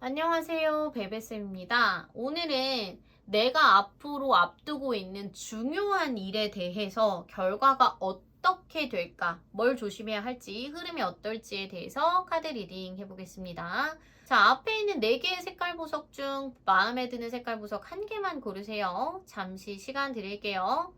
안녕하세요. 베베쌤입니다. 오늘은 내가 앞으로 앞두고 있는 중요한 일에 대해서 결과가 어떻게 될까, 뭘 조심해야 할지, 흐름이 어떨지에 대해서 카드 리딩 해보겠습니다. 자, 앞에 있는 4개의 색깔 보석 중 마음에 드는 색깔 보석 1개만 고르세요. 잠시 시간 드릴게요.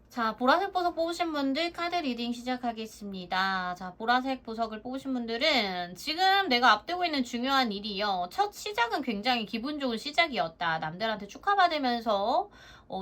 자, 보라색 보석 뽑으신 분들 카드 리딩 시작하겠습니다. 자, 보라색 보석을 뽑으신 분들은 지금 내가 앞두고 있는 중요한 일이요. 첫 시작은 굉장히 기분 좋은 시작이었다. 남들한테 축하받으면서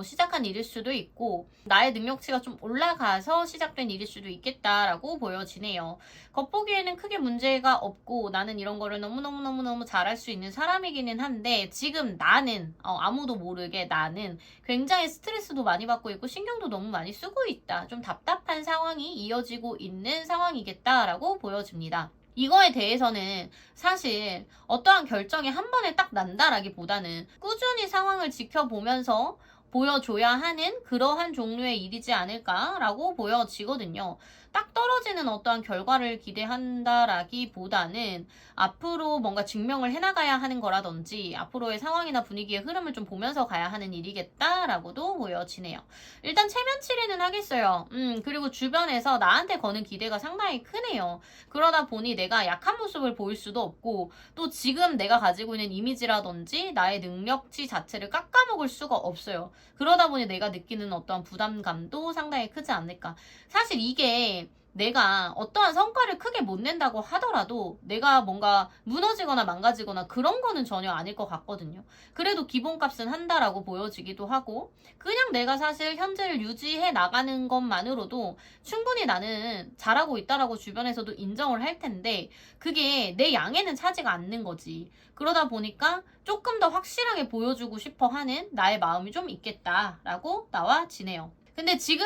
시작한 일일 수도 있고 나의 능력치가 좀 올라가서 시작된 일일 수도 있겠다라고 보여지네요. 겉보기에는 크게 문제가 없고 나는 이런 거를 너무너무너무너무 잘할 수 있는 사람이기는 한데 지금 나는 아무도 모르게 나는 굉장히 스트레스도 많이 받고 있고 신경도 너무 많이 쓰고 있다. 좀 답답한 상황이 이어지고 있는 상황이겠다라고 보여집니다. 이거에 대해서는 사실 어떠한 결정이 한 번에 딱 난다라기보다는 꾸준히 상황을 지켜보면서 보여줘야 하는 그러한 종류의 일이지 않을까라고 보여지거든요. 딱 떨어지는 어떠한 결과를 기대한다라기보다는 앞으로 뭔가 증명을 해나가야 하는 거라든지 앞으로의 상황이나 분위기의 흐름을 좀 보면서 가야 하는 일이겠다라고도 보여지네요. 일단 체면 치레는 하겠어요. 그리고 주변에서 나한테 거는 기대가 상당히 크네요. 그러다 보니 내가 약한 모습을 보일 수도 없고 또 지금 내가 가지고 있는 이미지라든지 나의 능력치 자체를 깎아먹을 수가 없어요. 그러다 보니 내가 느끼는 어떠한 부담감도 상당히 크지 않을까. 사실 이게 내가 어떠한 성과를 크게 못 낸다고 하더라도 내가 뭔가 무너지거나 망가지거나 그런 거는 전혀 아닐 것 같거든요. 그래도 기본값은 한다라고 보여지기도 하고 그냥 내가 사실 현재를 유지해 나가는 것만으로도 충분히 나는 잘하고 있다라고 주변에서도 인정을 할 텐데 그게 내 양에는 차지가 않는 거지. 그러다 보니까 조금 더 확실하게 보여주고 싶어 하는 나의 마음이 좀 있겠다라고 나와지네요. 근데 지금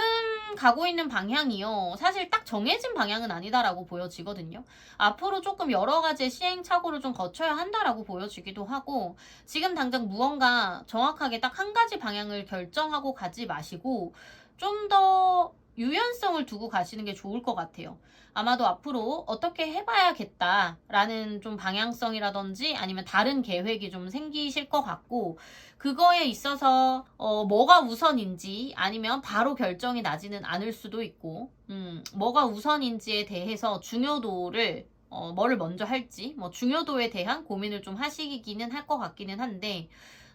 가고 있는 방향이요. 사실 딱 정해진 방향은 아니다라고 보여지거든요. 앞으로 조금 여러 가지 시행착오를 좀 거쳐야 한다라고 보여지기도 하고 지금 당장 무언가 정확하게 딱 한 가지 방향을 결정하고 가지 마시고 좀 더 유연성을 두고 가시는 게 좋을 것 같아요. 아마도 앞으로 어떻게 해봐야겠다라는 좀 방향성이라든지 아니면 다른 계획이 좀 생기실 것 같고 그거에 있어서 뭐가 우선인지 아니면 바로 결정이 나지는 않을 수도 있고 뭐가 우선인지에 대해서 중요도를 뭐를 먼저 할지 뭐 중요도에 대한 고민을 좀 하시기는 할 것 같기는 한데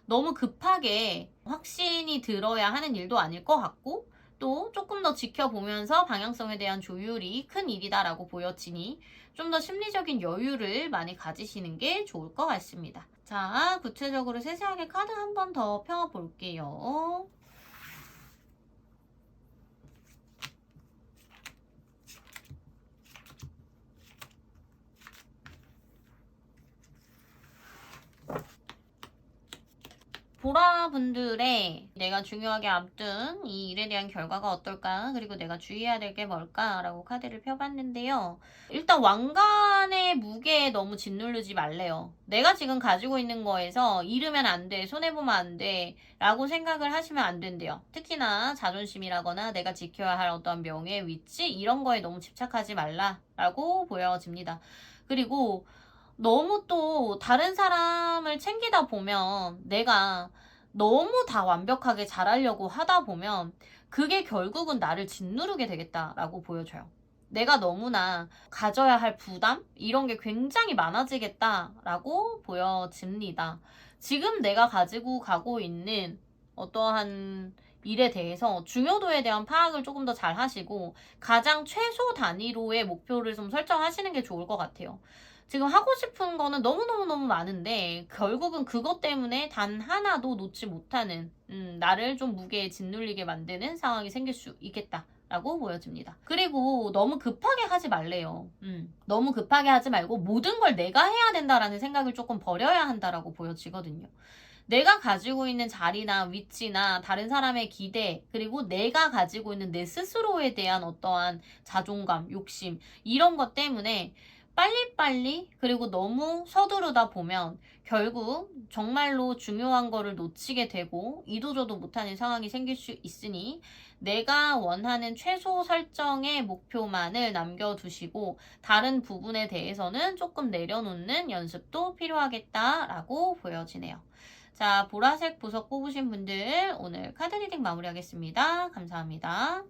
너무 급하게 확신이 들어야 하는 일도 아닐 것 같고 또 조금 더 지켜보면서 방향성에 대한 조율이 큰 일이다라고 보여지니 좀 더 심리적인 여유를 많이 가지시는 게 좋을 것 같습니다. 자, 구체적으로 세세하게 카드 한 번 더 펴볼게요. 보라분들의 내가 중요하게 앞둔 이 일에 대한 결과가 어떨까 그리고 내가 주의해야 될 게 뭘까라고 카드를 펴봤는데요. 일단 왕관의 무게에 너무 짓누르지 말래요. 내가 지금 가지고 있는 거에서 잃으면 안 돼, 손해보면 안 돼 라고 생각을 하시면 안 된대요. 특히나 자존심이라거나 내가 지켜야 할 어떤 명예, 위치 이런 거에 너무 집착하지 말라라고 보여집니다. 그리고 너무 또 다른 사람을 챙기다 보면 내가 너무 다 완벽하게 잘하려고 하다 보면 그게 결국은 나를 짓누르게 되겠다라고 보여져요. 내가 너무나 가져야 할 부담? 이런 게 굉장히 많아지겠다라고 보여집니다. 지금 내가 가지고 가고 있는 어떠한 일에 대해서 중요도에 대한 파악을 조금 더 잘 하시고 가장 최소 단위로의 목표를 좀 설정하시는 게 좋을 것 같아요. 지금 하고 싶은 거는 너무너무너무 많은데 결국은 그것 때문에 단 하나도 놓지 못하는 나를 좀 무게에 짓눌리게 만드는 상황이 생길 수 있겠다. 라고 보여집니다. 그리고 너무 급하게 하지 말래요. 너무 급하게 하지 말고 모든 걸 내가 해야 된다라는 생각을 조금 버려야 한다라고 보여지거든요. 내가 가지고 있는 자리나 위치나 다른 사람의 기대, 그리고 내가 가지고 있는 내 스스로에 대한 어떠한 자존감, 욕심, 이런 것 때문에 빨리빨리 그리고 너무 서두르다 보면 결국 정말로 중요한 거를 놓치게 되고 이도저도 못하는 상황이 생길 수 있으니 내가 원하는 최소 설정의 목표만을 남겨두시고 다른 부분에 대해서는 조금 내려놓는 연습도 필요하겠다라고 보여지네요. 자, 보라색 보석 뽑으신 분들 오늘 카드 리딩 마무리하겠습니다. 감사합니다.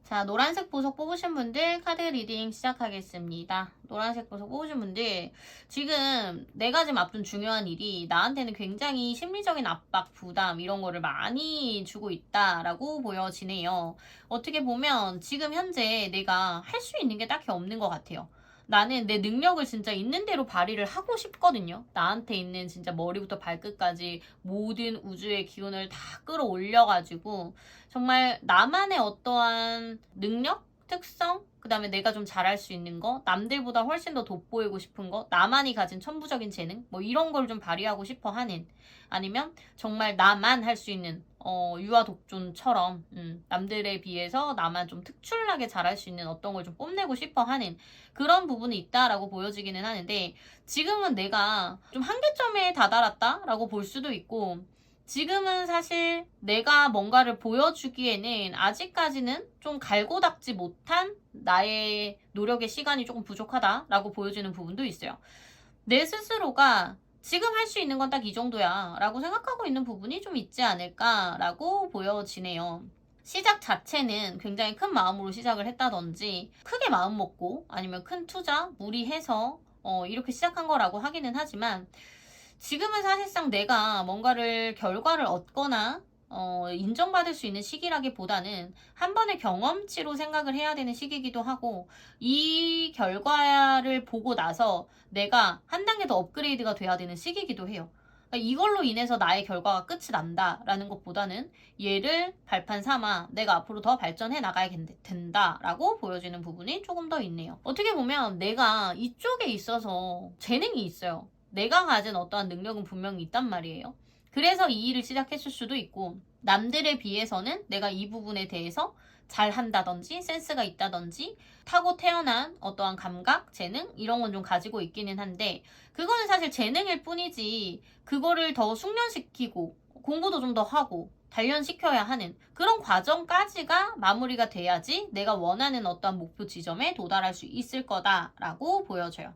자, 노란색 보석 뽑으신 분들 카드 리딩 시작하겠습니다. 노란색 보석 뽑으신 분들 지금 내가 지금 앞둔 중요한 일이 나한테는 굉장히 심리적인 압박, 부담 이런 거를 많이 주고 있다라고 보여지네요. 어떻게 보면 지금 현재 내가 할 수 있는 게 딱히 없는 것 같아요. 나는 내 능력을 진짜 있는 대로 발휘를 하고 싶거든요. 나한테 있는 진짜 머리부터 발끝까지 모든 우주의 기운을 다 끌어올려가지고 정말 나만의 어떠한 능력, 특성, 그 다음에 내가 좀 잘할 수 있는 거, 남들보다 훨씬 더 돋보이고 싶은 거, 나만이 가진 천부적인 재능, 뭐 이런 걸 좀 발휘하고 싶어 하는, 아니면 정말 나만 할 수 있는 유아 독존처럼 남들에 비해서 나만 좀 특출나게 잘할 수 있는 어떤 걸 좀 뽐내고 싶어 하는 그런 부분이 있다라고 보여지기는 하는데 지금은 내가 좀 한계점에 다다랐다라고 볼 수도 있고 지금은 사실 내가 뭔가를 보여주기에는 아직까지는 좀 갈고 닦지 못한 나의 노력의 시간이 조금 부족하다라고 보여지는 부분도 있어요. 내 스스로가 지금 할 수 있는 건 딱 이 정도야 라고 생각하고 있는 부분이 좀 있지 않을까라고 보여지네요. 시작 자체는 굉장히 큰 마음으로 시작을 했다든지 크게 마음 먹고 아니면 큰 투자, 무리해서 이렇게 시작한 거라고 하기는 하지만 지금은 사실상 내가 뭔가를 결과를 얻거나 인정받을 수 있는 시기라기보다는 한 번의 경험치로 생각을 해야 되는 시기이기도 하고 이 결과를 보고 나서 내가 한 단계 더 업그레이드가 돼야 되는 시기이기도 해요. 그러니까 이걸로 인해서 나의 결과가 끝이 난다라는 것보다는 얘를 발판 삼아 내가 앞으로 더 발전해 나가야 된다라고 보여지는 부분이 조금 더 있네요. 어떻게 보면 내가 이쪽에 있어서 재능이 있어요. 내가 가진 어떠한 능력은 분명히 있단 말이에요. 그래서 이 일을 시작했을 수도 있고 남들에 비해서는 내가 이 부분에 대해서 잘한다든지 센스가 있다든지 타고 태어난 어떠한 감각, 재능 이런 건 좀 가지고 있기는 한데 그거는 사실 재능일 뿐이지 그거를 더 숙련시키고 공부도 좀 더 하고 단련시켜야 하는 그런 과정까지가 마무리가 돼야지 내가 원하는 어떠한 목표 지점에 도달할 수 있을 거다라고 보여져요.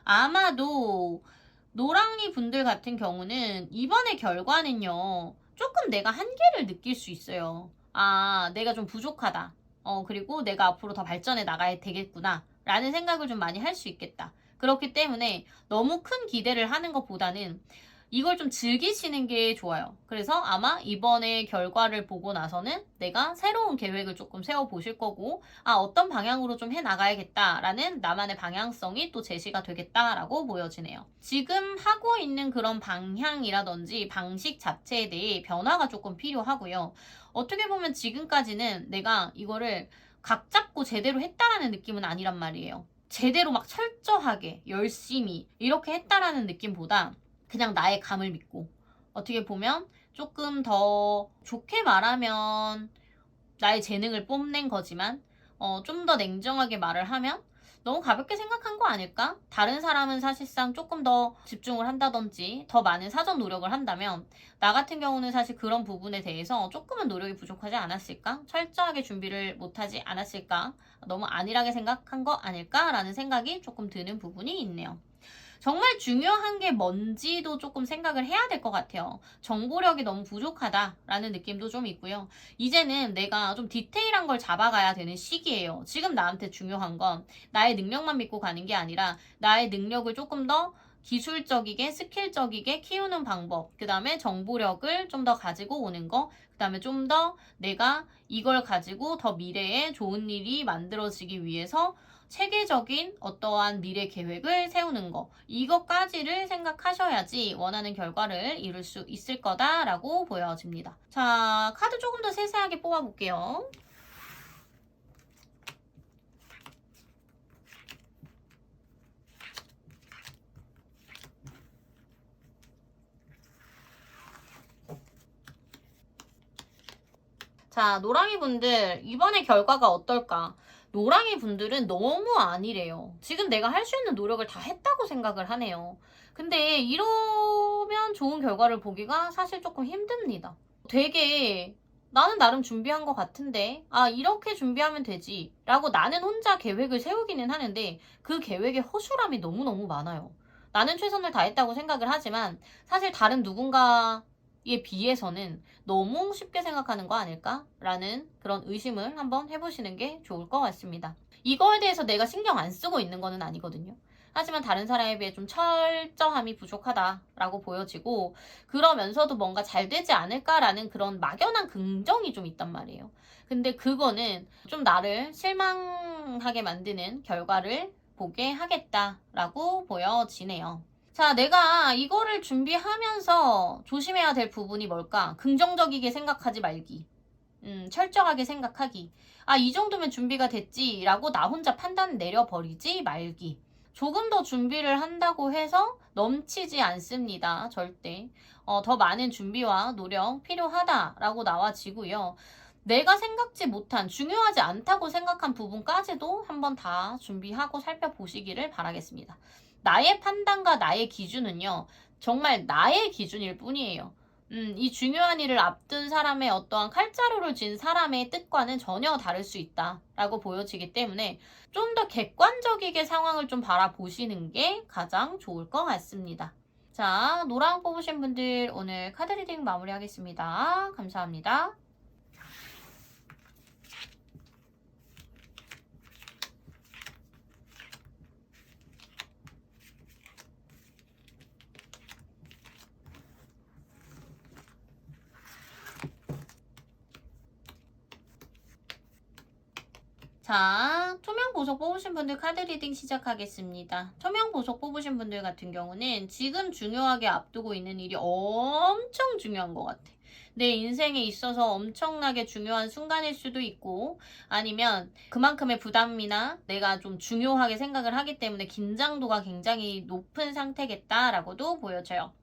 아마도 노랑이 분들 같은 경우는 이번의 결과는요, 조금 내가 한계를 느낄 수 있어요. 아, 내가 좀 부족하다. 그리고 내가 앞으로 더 발전해 나가야 되겠구나. 라는 생각을 좀 많이 할 수 있겠다. 그렇기 때문에 너무 큰 기대를 하는 것보다는 이걸 좀 즐기시는 게 좋아요. 그래서 아마 이번에 결과를 보고 나서는 내가 새로운 계획을 조금 세워보실 거고 어떤 방향으로 좀 해나가야겠다라는 나만의 방향성이 또 제시가 되겠다라고 보여지네요. 지금 하고 있는 그런 방향이라든지 방식 자체에 대해 변화가 조금 필요하고요. 어떻게 보면 지금까지는 내가 이거를 각 잡고 제대로 했다라는 느낌은 아니란 말이에요. 제대로 막 철저하게 열심히 이렇게 했다라는 느낌보다 그냥 나의 감을 믿고 어떻게 보면 조금 더 좋게 말하면 나의 재능을 뽐낸 거지만 좀 더 냉정하게 말을 하면 너무 가볍게 생각한 거 아닐까? 다른 사람은 사실상 조금 더 집중을 한다든지 더 많은 사전 노력을 한다면 나 같은 경우는 사실 그런 부분에 대해서 조금은 노력이 부족하지 않았을까? 철저하게 준비를 못하지 않았을까? 너무 안일하게 생각한 거 아닐까라는 생각이 조금 드는 부분이 있네요. 정말 중요한 게 뭔지도 조금 생각을 해야 될 것 같아요. 정보력이 너무 부족하다라는 느낌도 좀 있고요. 이제는 내가 좀 디테일한 걸 잡아가야 되는 시기예요. 지금 나한테 중요한 건 나의 능력만 믿고 가는 게 아니라 나의 능력을 조금 더 기술적이게 스킬적이게 키우는 방법, 그 다음에 정보력을 좀 더 가지고 오는 거, 그 다음에 좀 더 내가 이걸 가지고 더 미래에 좋은 일이 만들어지기 위해서 체계적인 어떠한 미래 계획을 세우는 거, 이것까지를 생각하셔야지 원하는 결과를 이룰 수 있을 거다라고 보여집니다. 자, 카드 조금 더 세세하게 뽑아볼게요. 자, 노랑이 분들, 이번에 결과가 어떨까? 노랑이 분들은 너무 아니래요. 지금 내가 할 수 있는 노력을 다 했다고 생각을 하네요. 근데 이러면 좋은 결과를 보기가 사실 조금 힘듭니다. 되게 나는 나름 준비한 것 같은데, 아, 이렇게 준비하면 되지. 라고 나는 혼자 계획을 세우기는 하는데, 그 계획에 허술함이 너무너무 많아요. 나는 최선을 다했다고 생각을 하지만, 사실 다른 누군가에 비해서는 너무 쉽게 생각하는 거 아닐까라는 그런 의심을 한번 해보시는 게 좋을 것 같습니다. 이거에 대해서 내가 신경 안 쓰고 있는 거는 아니거든요. 하지만 다른 사람에 비해 좀 철저함이 부족하다라고 보여지고, 그러면서도 뭔가 잘 되지 않을까라는 그런 막연한 긍정이 좀 있단 말이에요. 근데 그거는 좀 나를 실망하게 만드는 결과를 보게 하겠다라고 보여지네요. 자, 내가 이거를 준비하면서 조심해야 될 부분이 뭘까? 긍정적이게 생각하지 말기. 철저하게 생각하기. 아, 이 정도면 준비가 됐지라고 나 혼자 판단 내려버리지 말기. 조금 더 준비를 한다고 해서 넘치지 않습니다. 절대. 더 많은 준비와 노력 필요하다라고 나와지고요. 내가 생각지 못한, 중요하지 않다고 생각한 부분까지도 한번 다 준비하고 살펴보시기를 바라겠습니다. 나의 판단과 나의 기준은요, 정말 나의 기준일 뿐이에요. 이 중요한 일을 앞둔 사람의 어떠한 칼자루를 쥔 사람의 뜻과는 전혀 다를 수 있다라고 보여지기 때문에 좀 더 객관적이게 상황을 좀 바라보시는 게 가장 좋을 것 같습니다. 자, 노랑 뽑으신 분들 오늘 카드 리딩 마무리하겠습니다. 감사합니다. 자, 투명 보석 뽑으신 분들 카드 리딩 시작하겠습니다. 투명 보석 뽑으신 분들 같은 경우는 지금 중요하게 앞두고 있는 일이 엄청 중요한 것 같아. 내 인생에 있어서 엄청나게 중요한 순간일 수도 있고, 아니면 그만큼의 부담이나 내가 좀 중요하게 생각을 하기 때문에 긴장도가 굉장히 높은 상태겠다라고도 보여져요.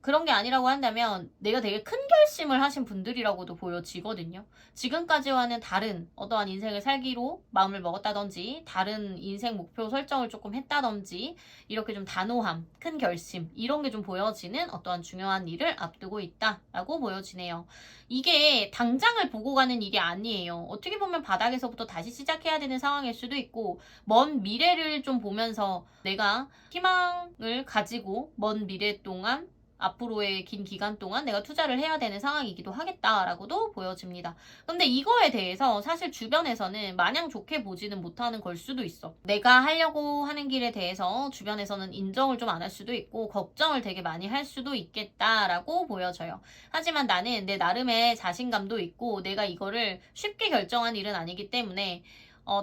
그런 게 아니라고 한다면 내가 되게 큰 결심을 하신 분들이라고도 보여지거든요. 지금까지와는 다른 어떠한 인생을 살기로 마음을 먹었다든지, 다른 인생 목표 설정을 조금 했다든지, 이렇게 좀 단호함, 큰 결심, 이런 게 좀 보여지는 어떠한 중요한 일을 앞두고 있다라고 보여지네요. 이게 당장을 보고 가는 일이 아니에요. 어떻게 보면 바닥에서부터 다시 시작해야 되는 상황일 수도 있고, 먼 미래를 좀 보면서 내가 희망을 가지고 먼 미래 동안 앞으로의 긴 기간 동안 내가 투자를 해야 되는 상황이기도 하겠다라고도 보여집니다. 근데 이거에 대해서 사실 주변에서는 마냥 좋게 보지는 못하는 걸 수도 있어. 내가 하려고 하는 길에 대해서 주변에서는 인정을 좀 안 할 수도 있고 걱정을 되게 많이 할 수도 있겠다라고 보여져요. 하지만 나는 내 나름의 자신감도 있고 내가 이거를 쉽게 결정한 일은 아니기 때문에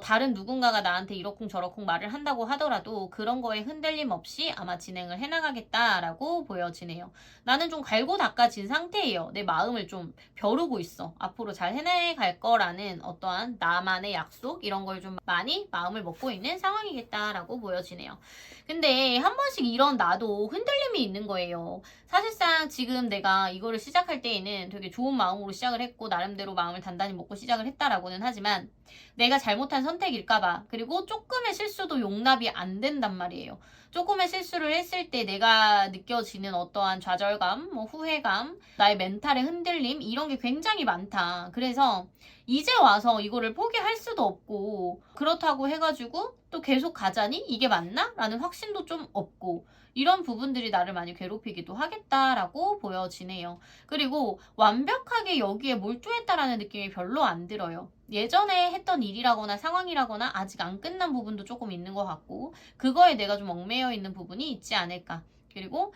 다른 누군가가 나한테 이러쿵저러쿵 말을 한다고 하더라도 그런 거에 흔들림 없이 아마 진행을 해나가겠다라고 보여지네요. 나는 좀 갈고 닦아진 상태예요. 내 마음을 좀 벼르고 있어. 앞으로 잘 해내갈 거라는 어떠한 나만의 약속 이런 걸 좀 많이 마음을 먹고 있는 상황이겠다라고 보여지네요. 근데 한 번씩 이런 나도 흔들림이 있는 거예요. 사실상 지금 내가 이거를 시작할 때에는 되게 좋은 마음으로 시작을 했고 나름대로 마음을 단단히 먹고 시작을 했다라고는 하지만 내가 잘못한 선택일까봐 그리고 조금의 실수도 용납이 안 된단 말이에요. 조금의 실수를 했을 때 내가 느껴지는 어떠한 좌절감, 뭐 후회감, 나의 멘탈의 흔들림 이런 게 굉장히 많다. 그래서 이제 와서 이거를 포기할 수도 없고 그렇다고 해가지고 또 계속 가자니 이게 맞나? 라는 확신도 좀 없고 이런 부분들이 나를 많이 괴롭히기도 하겠다라고 보여지네요. 그리고 완벽하게 여기에 몰두했다라는 느낌이 별로 안 들어요. 예전에 했던 일이라거나 상황이라거나 아직 안 끝난 부분도 조금 있는 것 같고 그거에 내가 좀 얽매여 있는 부분이 있지 않을까. 그리고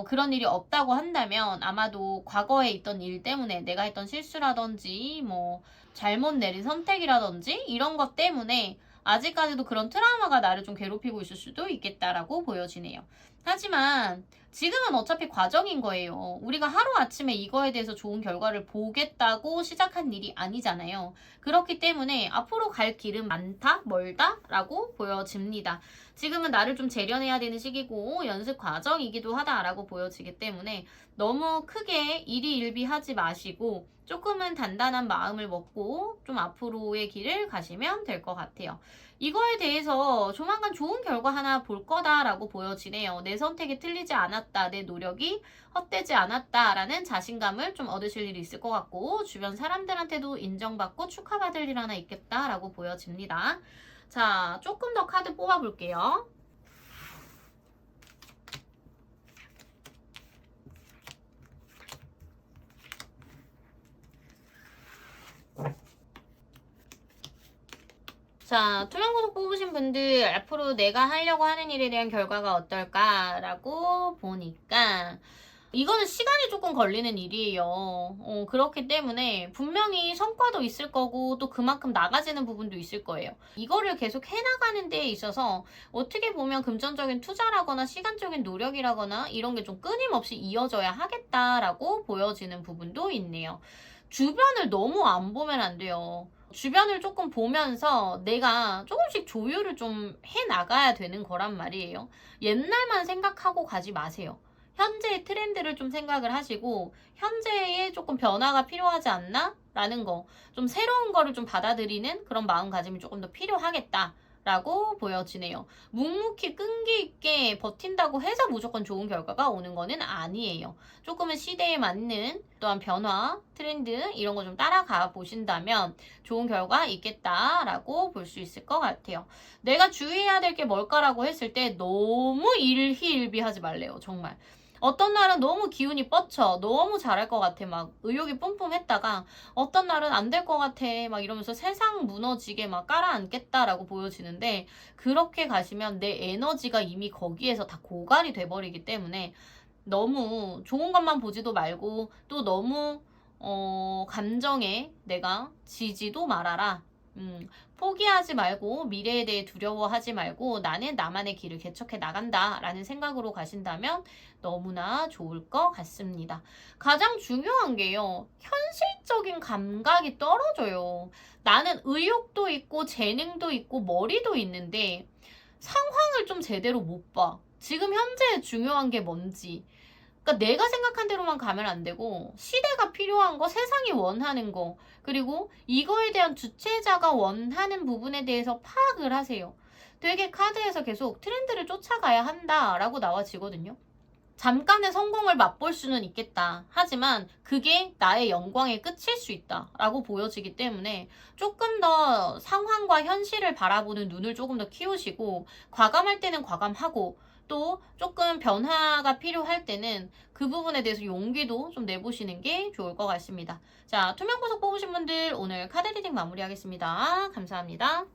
그런 일이 없다고 한다면 아마도 과거에 있던 일 때문에 내가 했던 실수라든지 뭐 잘못 내린 선택이라든지 이런 것 때문에 아직까지도 그런 트라우마가 나를 좀 괴롭히고 있을 수도 있겠다라고 보여지네요. 하지만 지금은 어차피 과정인 거예요. 우리가 하루아침에 이거에 대해서 좋은 결과를 보겠다고 시작한 일이 아니잖아요. 그렇기 때문에 앞으로 갈 길은 많다, 멀다 라고 보여집니다. 지금은 나를 좀 재련해야 되는 시기고 연습 과정이기도 하다라고 보여지기 때문에 너무 크게 일희일비하지 마시고 조금은 단단한 마음을 먹고 좀 앞으로의 길을 가시면 될 것 같아요. 이거에 대해서 조만간 좋은 결과 하나 볼 거다라고 보여지네요. 내 선택이 틀리지 않았다, 내 노력이 헛되지 않았다라는 자신감을 좀 얻으실 일이 있을 것 같고 주변 사람들한테도 인정받고 축하받을 일 하나 있겠다라고 보여집니다. 자, 조금 더 카드 뽑아볼게요. 자, 투명구독 뽑으신 분들 앞으로 내가 하려고 하는 일에 대한 결과가 어떨까라고 보니까 이거는 시간이 조금 걸리는 일이에요. 그렇기 때문에 분명히 성과도 있을 거고 또 그만큼 나가지는 부분도 있을 거예요. 이거를 계속 해나가는 데에 있어서 어떻게 보면 금전적인 투자라거나 시간적인 노력이라거나 이런 게 좀 끊임없이 이어져야 하겠다라고 보여지는 부분도 있네요. 주변을 너무 안 보면 안 돼요. 주변을 조금 보면서 내가 조금씩 조율을 좀 해나가야 되는 거란 말이에요. 옛날만 생각하고 가지 마세요. 현재의 트렌드를 좀 생각을 하시고 현재에 조금 변화가 필요하지 않나? 라는 거, 좀 새로운 거를 좀 받아들이는 그런 마음가짐이 조금 더 필요하겠다 라고 보여지네요. 묵묵히 끈기 있게 버틴다고 해서 무조건 좋은 결과가 오는 거는 아니에요. 조금은 시대에 맞는 또한 변화, 트렌드 이런 거 좀 따라가 보신다면 좋은 결과 있겠다라고 볼 수 있을 것 같아요. 내가 주의해야 될 게 뭘까라고 했을 때 너무 일희일비하지 말래요. 정말. 어떤 날은 너무 기운이 뻗쳐 너무 잘할 것 같아 막 의욕이 뿜뿜했다가 어떤 날은 안 될 것 같아 막 이러면서 세상 무너지게 막 깔아앉겠다라고 보여지는데 그렇게 가시면 내 에너지가 이미 거기에서 다 고갈이 돼버리기 때문에 너무 좋은 것만 보지도 말고 또 너무 감정에 내가 지지도 말아라. 포기하지 말고 미래에 대해 두려워하지 말고 나는 나만의 길을 개척해 나간다 라는 생각으로 가신다면 너무나 좋을 것 같습니다. 가장 중요한 게요. 현실적인 감각이 떨어져요. 나는 의욕도 있고 재능도 있고 머리도 있는데 상황을 좀 제대로 못 봐. 지금 현재 중요한 게 뭔지. 그러니까 내가 생각한 대로만 가면 안 되고 시대가 필요한 거, 세상이 원하는 거, 그리고 이거에 대한 주체자가 원하는 부분에 대해서 파악을 하세요. 되게 카드에서 계속 트렌드를 쫓아가야 한다라고 나와지거든요. 잠깐의 성공을 맛볼 수는 있겠다. 하지만 그게 나의 영광의 끝일 수 있다라고 보여지기 때문에 조금 더 상황과 현실을 바라보는 눈을 조금 더 키우시고 과감할 때는 과감하고 또 조금 변화가 필요할 때는 그 부분에 대해서 용기도 좀 내보시는 게 좋을 것 같습니다. 자, 투명보석 뽑으신 분들 오늘 카드 리딩 마무리하겠습니다. 감사합니다.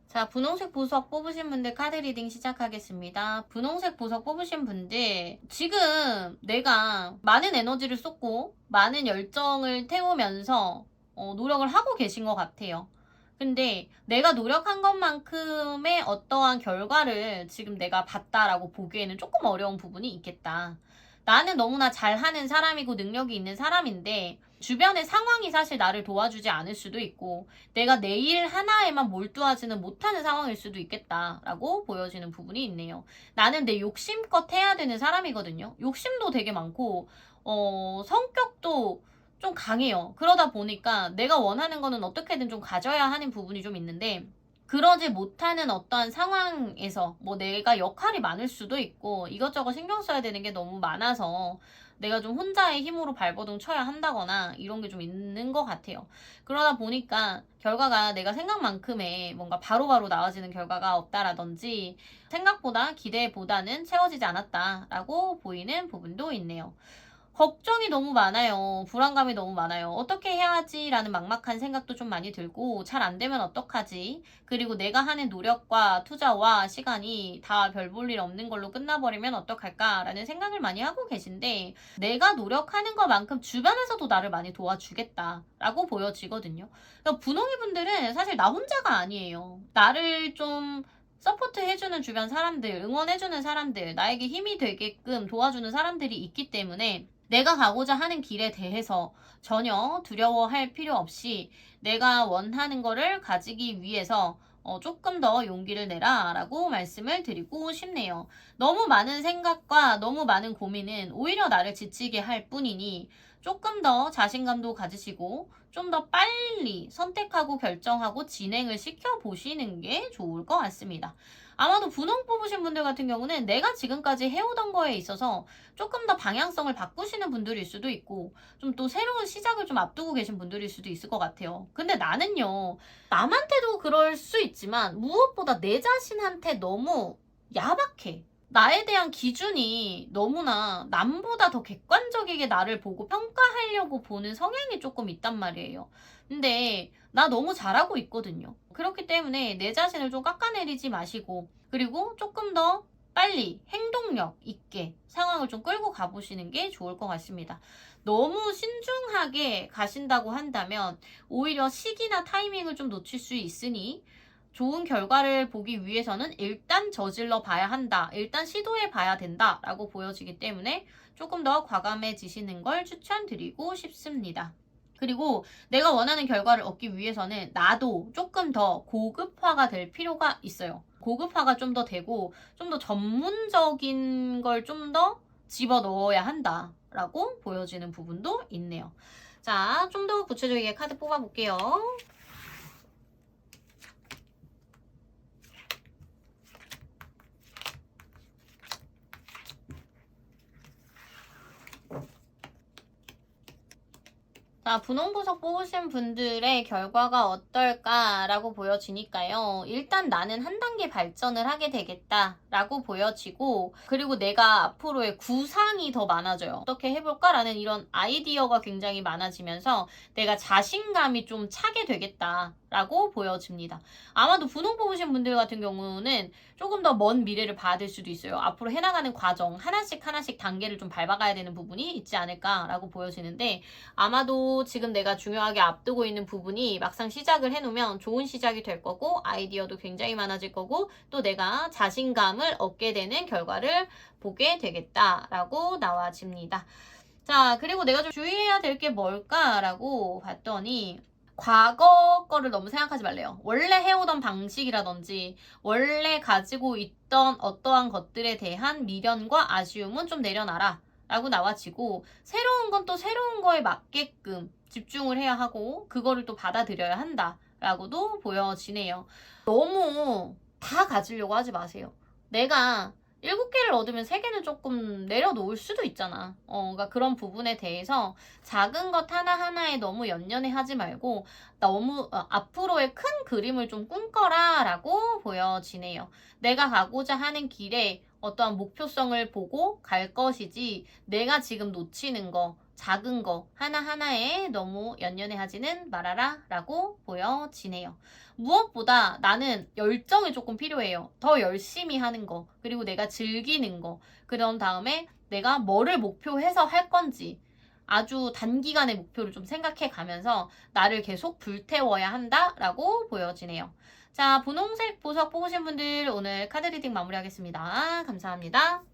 자, 분홍색 보석 뽑으신 분들 카드 리딩 시작하겠습니다. 분홍색 보석 뽑으신 분들 지금 내가 많은 에너지를 쏟고 많은 열정을 태우면서 노력을 하고 계신 것 같아요. 근데 내가 노력한 것만큼의 어떠한 결과를 지금 내가 봤다라고 보기에는 조금 어려운 부분이 있겠다. 나는 너무나 잘하는 사람이고 능력이 있는 사람인데 주변의 상황이 사실 나를 도와주지 않을 수도 있고 내가 내 일 하나에만 몰두하지는 못하는 상황일 수도 있겠다라고 보여지는 부분이 있네요. 나는 내 욕심껏 해야 되는 사람이거든요. 욕심도 되게 많고 성격도 좀 강해요. 그러다 보니까 내가 원하는 거는 어떻게든 좀 가져야 하는 부분이 좀 있는데 그러지 못하는 어떠한 상황에서 뭐 내가 역할이 많을 수도 있고 이것저것 신경 써야 되는 게 너무 많아서 내가 좀 혼자의 힘으로 발버둥 쳐야 한다거나 이런 게 좀 있는 것 같아요. 그러다 보니까 결과가 내가 생각만큼의 뭔가 바로바로 나와지는 결과가 없다라든지 생각보다 기대보다는 채워지지 않았다라고 보이는 부분도 있네요. 걱정이 너무 많아요. 불안감이 너무 많아요. 어떻게 해야 하지라는 막막한 생각도 좀 많이 들고, 잘 안 되면 어떡하지? 그리고 내가 하는 노력과 투자와 시간이 다 별 볼 일 없는 걸로 끝나버리면 어떡할까라는 생각을 많이 하고 계신데, 내가 노력하는 것만큼 주변에서도 나를 많이 도와주겠다라고 보여지거든요. 그러니까 분홍이 분들은 사실 나 혼자가 아니에요. 나를 좀 서포트 해주는 주변 사람들, 응원해주는 사람들, 나에게 힘이 되게끔 도와주는 사람들이 있기 때문에 내가 가고자 하는 길에 대해서 전혀 두려워할 필요 없이 내가 원하는 거를 가지기 위해서 조금 더 용기를 내라 라고 말씀을 드리고 싶네요. 너무 많은 생각과 너무 많은 고민은 오히려 나를 지치게 할 뿐이니 조금 더 자신감도 가지시고 좀 더 빨리 선택하고 결정하고 진행을 시켜보시는 게 좋을 것 같습니다. 아마도 분홍 뽑으신 분들 같은 경우는 내가 지금까지 해오던 거에 있어서 조금 더 방향성을 바꾸시는 분들일 수도 있고 좀 또 새로운 시작을 좀 앞두고 계신 분들일 수도 있을 것 같아요. 근데 나는요, 남한테도 그럴 수 있지만 무엇보다 내 자신한테 너무 야박해. 나에 대한 기준이 너무나 남보다 더 객관적이게 나를 보고 평가하려고 보는 성향이 조금 있단 말이에요. 근데 나 너무 잘하고 있거든요. 그렇기 때문에 내 자신을 좀 깎아내리지 마시고, 그리고 조금 더 빨리 행동력 있게 상황을 좀 끌고 가보시는 게 좋을 것 같습니다. 너무 신중하게 가신다고 한다면 오히려 시기나 타이밍을 좀 놓칠 수 있으니 좋은 결과를 보기 위해서는 일단 저질러 봐야 한다. 일단 시도해 봐야 된다. 라고 보여지기 때문에 조금 더 과감해지시는 걸 추천드리고 싶습니다. 그리고 내가 원하는 결과를 얻기 위해서는 나도 조금 더 고급화가 될 필요가 있어요. 고급화가 좀 더 되고 좀 더 전문적인 걸 좀 더 집어넣어야 한다라고 보여지는 부분도 있네요. 자, 좀 더 구체적이게 카드 뽑아볼게요. 자, 분홍보석 뽑으신 분들의 결과가 어떨까라고 보여지니까요. 일단 나는 한 단계 발전을 하게 되겠다라고 보여지고, 그리고 내가 앞으로의 구상이 더 많아져요. 어떻게 해볼까라는 이런 아이디어가 굉장히 많아지면서 내가 자신감이 좀 차게 되겠다라고 보여집니다. 아마도 분홍 뽑으신 분들 같은 경우는 조금 더 먼 미래를 봐야 수도 있어요. 앞으로 해나가는 과정, 하나씩 하나씩 단계를 좀 밟아가야 되는 부분이 있지 않을까라고 보여지는데, 아마도 지금 내가 중요하게 앞두고 있는 부분이 막상 시작을 해놓으면 좋은 시작이 될 거고 아이디어도 굉장히 많아질 거고 또 내가 자신감을 얻게 되는 결과를 보게 되겠다라고 나와집니다. 자, 그리고 내가 좀 주의해야 될 게 뭘까라고 봤더니 과거 거를 너무 생각하지 말래요. 원래 해오던 방식이라든지 원래 가지고 있던 어떠한 것들에 대한 미련과 아쉬움은 좀 내려놔라 라고 나와지고, 새로운 건 또 새로운 거에 맞게끔 집중을 해야 하고 그거를 또 받아들여야 한다 라고도 보여지네요. 너무 다 가지려고 하지 마세요. 내가 7개를 얻으면 3개는 조금 내려놓을 수도 있잖아. 그러니까 그런 부분에 대해서 작은 것 하나하나에 너무 연연해 하지 말고 너무 앞으로의 큰 그림을 좀 꿈꿔라 라고 보여지네요. 내가 가고자 하는 길에 어떠한 목표성을 보고 갈 것이지 내가 지금 놓치는 거, 작은 거 하나하나에 너무 연연해 하지는 말아라 라고 보여지네요. 무엇보다 나는 열정이 조금 필요해요. 더 열심히 하는 거, 그리고 내가 즐기는 거, 그런 다음에 내가 뭐를 목표해서 할 건지 아주 단기간의 목표를 좀 생각해 가면서 나를 계속 불태워야 한다라고 보여지네요. 자, 분홍색 보석 뽑으신 분들 오늘 카드 리딩 마무리하겠습니다. 감사합니다.